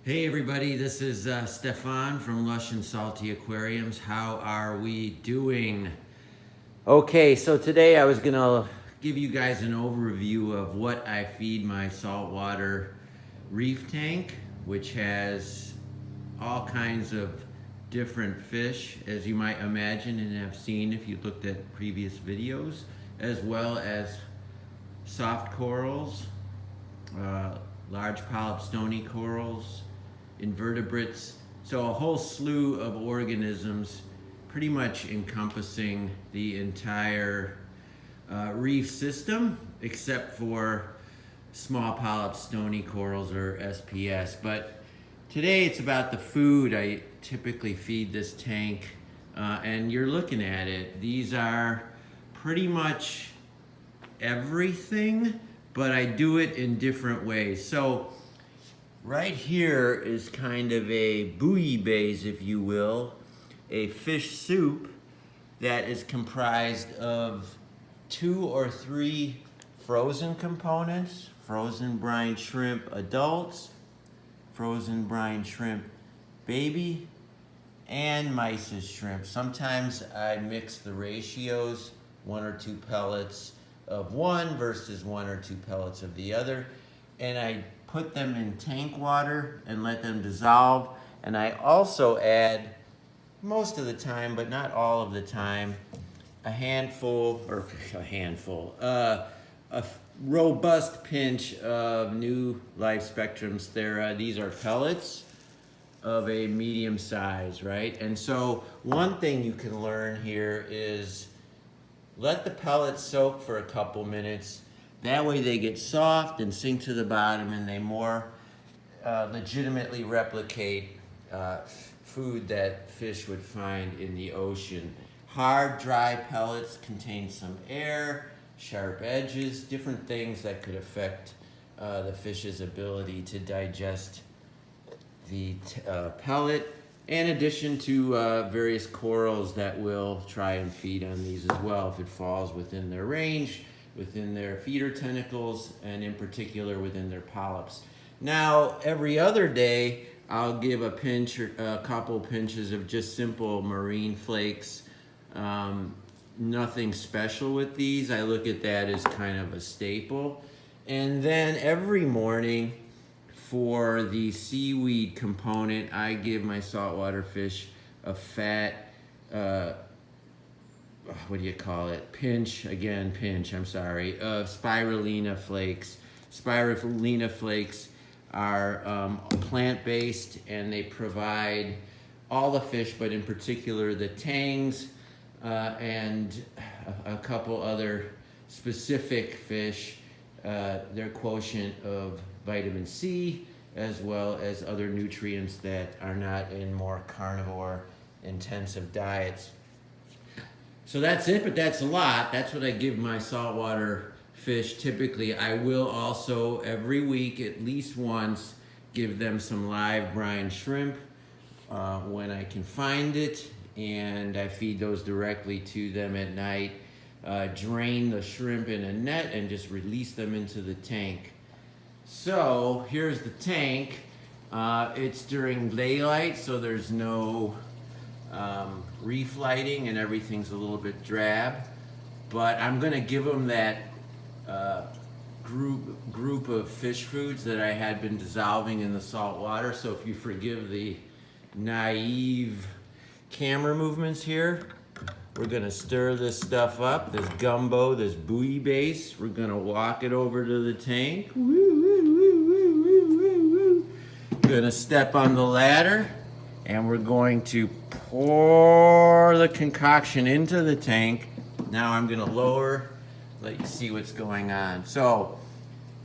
Hey everybody, this is Stefan from Lush and Salty Aquariums. How are we doing? Okay, so today I was gonna give you guys an overview of what I feed my saltwater reef tank, which has all kinds of different fish, as you might imagine and have seen if you looked at previous videos, as well as soft corals, large polyp stony corals, invertebrates, so a whole slew of organisms pretty much encompassing the entire reef system except for small polyp stony corals or SPS. But today it's about the food I typically feed this tank, and you're looking at it. These are pretty much everything, but I do it in different ways. So right here is kind of a bouillabaisse, if you will, a fish soup that is comprised of 2 or 3 frozen components: frozen brine shrimp adults, frozen brine shrimp baby, and mysis shrimp. Sometimes I mix the ratios, 1 or 2 pellets of one versus 1 or 2 pellets of the other, and I put them in tank water and let them dissolve. And I also add, most of the time, but not all of the time, a robust pinch of new Life Spectrums. These are pellets of a medium size, right? And so one thing you can learn here is let the pellets soak for a couple minutes. That way they get soft and sink to the bottom, and they more legitimately replicate food that fish would find in the ocean. Hard, dry pellets contain some air, sharp edges, different things that could affect the fish's ability to digest the pellet, in addition to various corals that will try and feed on these as well if it falls within their range, within their feeder tentacles, and in particular within their polyps. Now, every other day, I'll give a pinch or a couple pinches of just simple marine flakes. Nothing special with these. I look at that as kind of a staple. And then every morning, for the seaweed component, I give my saltwater fish a fat, pinch of spirulina flakes. Spirulina flakes are plant-based, and they provide all the fish, but in particular the tangs and a couple other specific fish, their quotient of vitamin C, as well as other nutrients that are not in more carnivore intensive diets. So that's it, but that's a lot. That's what I give my saltwater fish typically. I will also every week, at least once, give them some live brine shrimp when I can find it, and I feed those directly to them at night. Drain the shrimp in a net and just release them into the tank. So here's the tank. It's during daylight, so there's no reef lighting, and everything's a little bit drab. But I'm gonna give them that group of fish foods that I had been dissolving in the salt water. So if you forgive the naive camera movements here, we're gonna stir this stuff up, this gumbo, this bouillabaisse. We're gonna walk it over to the tank. Woo, woo, woo, woo, woo, woo, woo. We're gonna step on the ladder, and we're going to pour the concoction into the tank. Now I'm gonna lower, let you see what's going on. So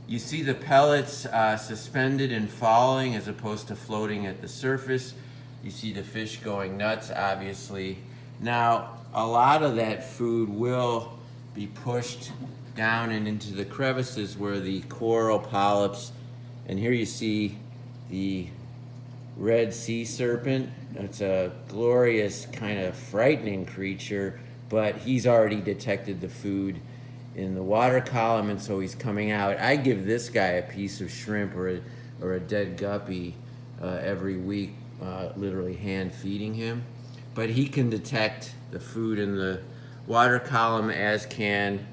you see the pellets suspended and falling as opposed to floating at the surface. You see the fish going nuts, obviously. Now, a lot of that food will be pushed down and into the crevices where the coral polyps, and here you see the red sea serpent. It's a glorious, kind of frightening creature, but he's already detected the food in the water column, and so he's coming out. I give this guy a piece of shrimp or a dead guppy every week, literally hand feeding him. But he can detect the food in the water column, as can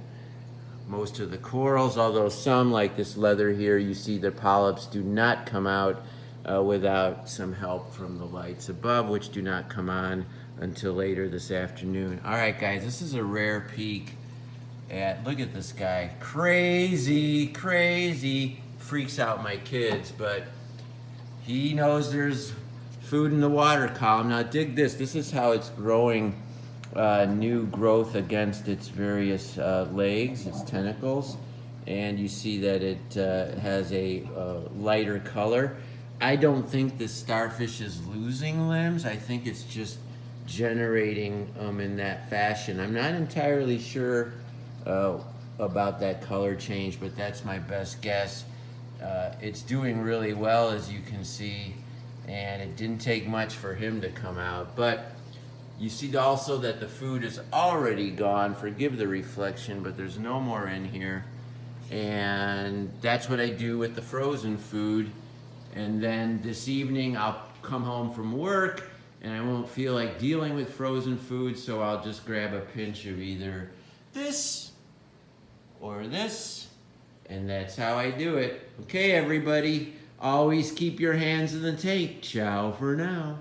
most of the corals, although some, like this leather here, you see the polyps do not come out without some help from the lights above, which do not come on until later this afternoon. All right, guys, this is a rare peek at, look at this guy. Crazy, crazy. Freaks out my kids, but he knows there's food in the water column. Now dig this. This is how it's growing new growth against its various legs, its tentacles. And you see that it has a lighter color. I don't think the starfish is losing limbs. I think it's just generating in that fashion. I'm not entirely sure about that color change, but that's my best guess. It's doing really well, as you can see, and it didn't take much for him to come out. But you see also that the food is already gone. Forgive the reflection, but there's no more in here. And that's what I do with the frozen food. And then this evening I'll come home from work and I won't feel like dealing with frozen food, so I'll just grab a pinch of either this or this, and that's how I do it. Okay, everybody, always keep your hands in the tank. Ciao for now.